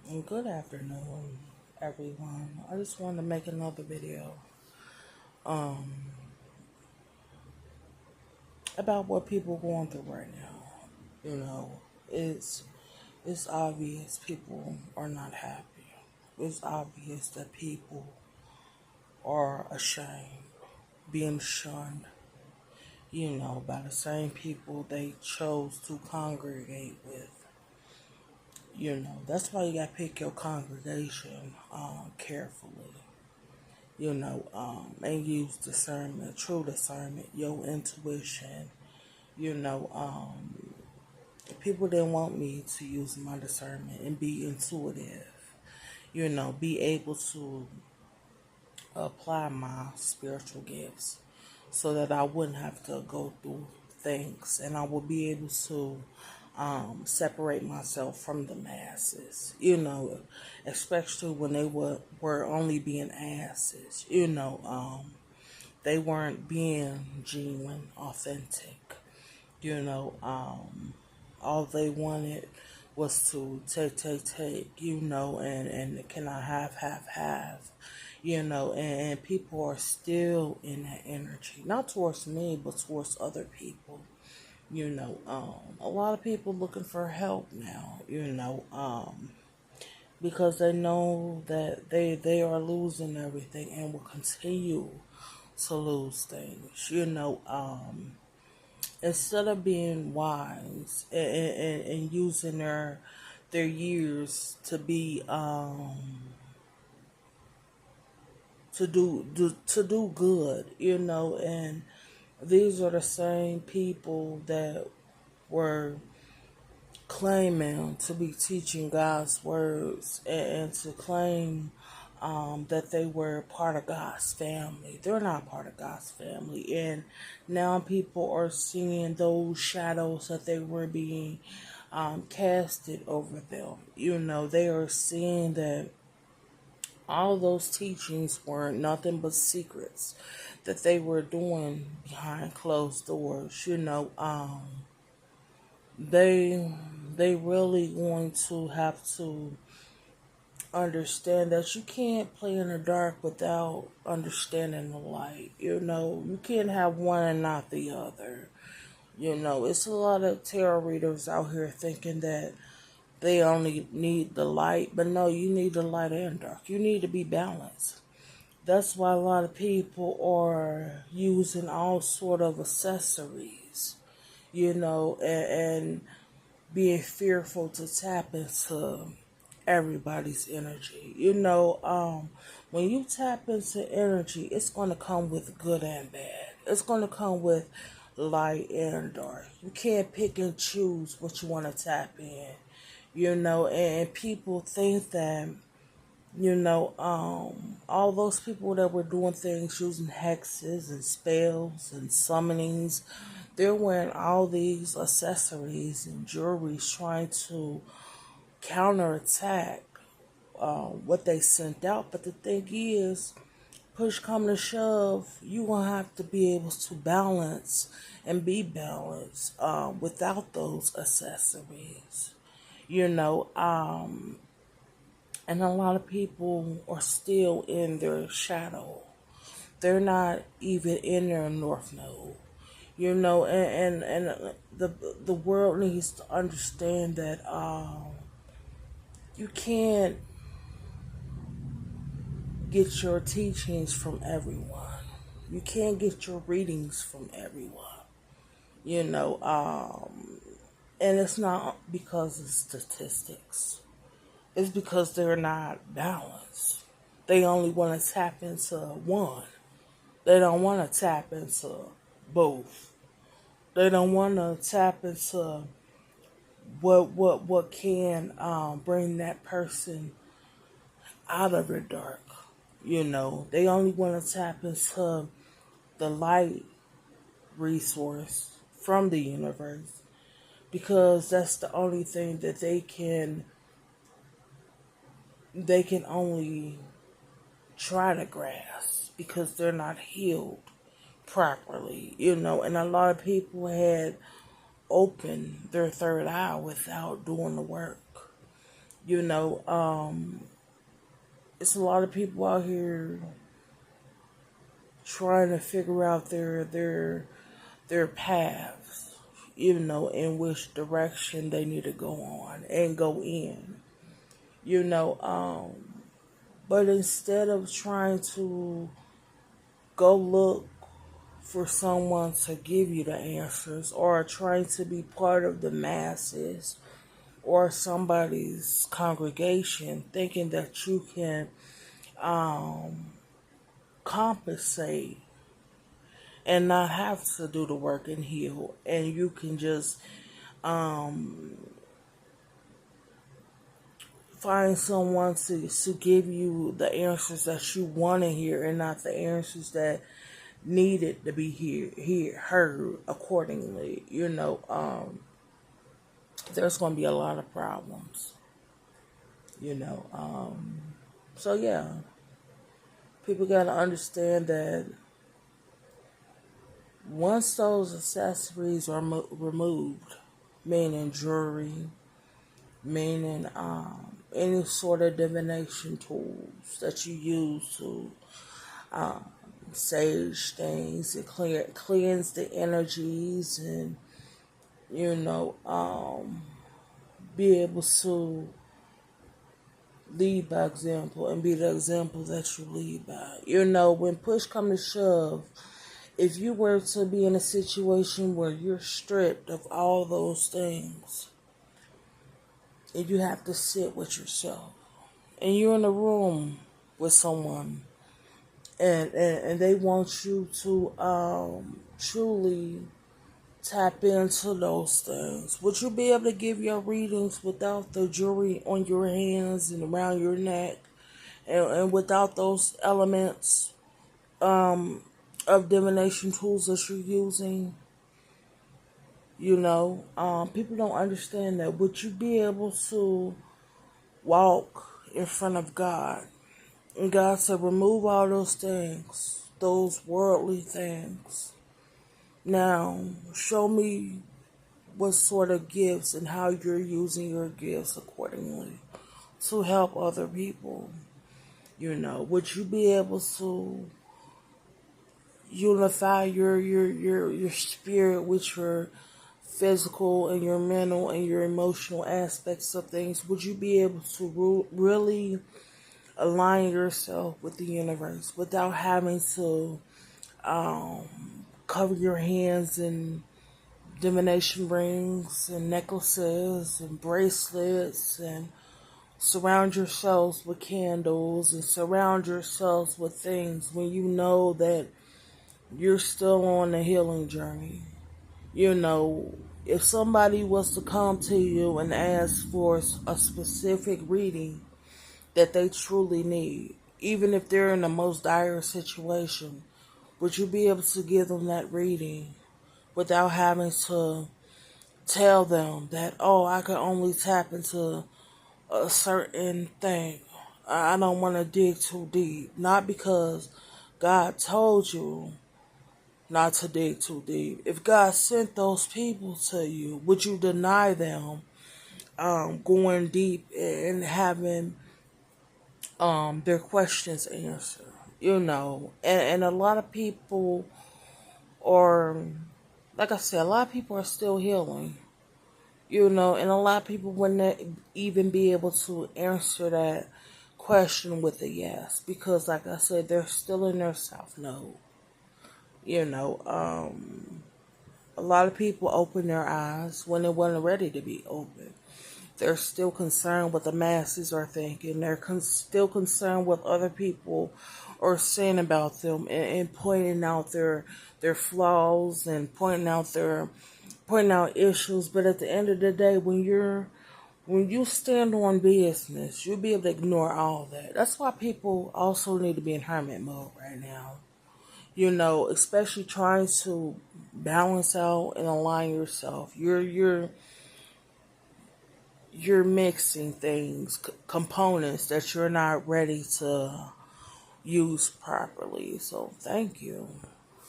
Good afternoon, everyone. I just wanted to make another video um, about what people are going through right now. You know, it's it's obvious people are not happy. It's obvious that people are ashamed, being shunned. By the same people they chose to congregate with. That's why you gotta pick your congregation carefully. And use discernment, true discernment, your intuition. You know, um, People didn't want me to use my discernment and be intuitive. Be able to apply my spiritual gifts so that I wouldn't have to go through things and I would be able to separate myself from the masses, especially when they were only being asses, they weren't being genuine, authentic, you know, um, all they wanted was to take, and can I have, and people are still in that energy, not towards me, but towards other people. A lot of people looking for help now, because they know that they are losing everything and will continue to lose things, instead of being wise and using their years to be to do good, and these are the same people that were claiming to be teaching God's words and to claim that they were part of God's family. They're not part of God's family. And now people are seeing those shadows that they were being casted over them. They are seeing that all those teachings were nothing but secrets that they were doing behind closed doors. They they really going to have to understand that you can't play in the dark without understanding the light. You can't have one and not the other. It's a lot of tarot readers out here thinking that they only need the light, but no, you need the light and dark. You need to be balanced. That's why a lot of people are using all sort of accessories, and being fearful to tap into everybody's energy. When you tap into energy, it's going to come with good and bad. It's going to come with light and dark. You can't pick and choose what you want to tap in, and people think that, all those people that were doing things using hexes and spells and summonings, they're wearing all these accessories and jewelry trying to counterattack what they sent out. But the thing is, push come to shove, you gonna have to be able to balance and be balanced without those accessories. You know, um, and a lot of people are still in their shadow. They're not even in their north node. And the world needs to understand that you can't get your teachings from everyone. You can't get your readings from everyone. You know, um, and it's not because of statistics. It's because they're not balanced. They only want to tap into one. They don't want to tap into both. They don't want to tap into what can bring that person out of the dark. They only want to tap into the light resource from the universe because that's the only thing that they can only try to grasp because they're not healed properly, and a lot of people had opened their third eye without doing the work. You know, it's a lot of people out here trying to figure out their paths, in which direction they need to go on and go in. You know, but instead of trying to go look for someone to give you the answers or trying to be part of the masses or somebody's congregation thinking that you can compensate and not have to do the work and heal, and you can just find someone to give you the answers that you want to hear and not the answers that needed to be heard accordingly. There's going to be a lot of problems. you know so yeah, people got to understand that once those accessories are removed, meaning jewelry, meaning any sort of divination tools that you use to sage things and cleanse the energies, and be able to lead by example and be the example that you lead by. When push comes to shove, if you were to be in a situation where you're stripped of all those things and you have to sit with yourself and you're in a room with someone and they want you to truly tap into those things, would you be able to give your readings without the jewelry on your hands and around your neck, and without those elements of divination tools that you're using? People don't understand that. Would you be able to walk in front of God? And God said, remove all those things, those worldly things. Now, show me what sort of gifts and how you're using your gifts accordingly to help other people. Would you be able to unify your spirit with your physical and your mental and your emotional aspects of things? Would you be able to really align yourself with the universe without having to cover your hands in divination rings and necklaces and bracelets, and surround yourselves with candles and surround yourselves with things when you know that you're still on a healing journey? If somebody was to come to you and ask for a specific reading that they truly need, even if they're in the most dire situation, would you be able to give them that reading without having to tell them that, oh, I can only tap into a certain thing? I don't want to dig too deep. Not because God told you not to dig too deep. If God sent those people to you, would you deny them going deep and having their questions answered? And a lot of people are, like I said, a lot of people are still healing. And a lot of people wouldn't even be able to answer that question with a yes, because, like I said, they're still in their south node. A lot of people open their eyes when they weren't ready to be open. They're still concerned what the masses are thinking. They're still concerned what other people are saying about them, and pointing out their flaws and pointing out issues. But at the end of the day, when you stand on business, you'll be able to ignore all that. That's why people also need to be in hermit mode right now. Especially trying to balance out and align yourself. You're mixing things, components that you're not ready to use properly. So thank you.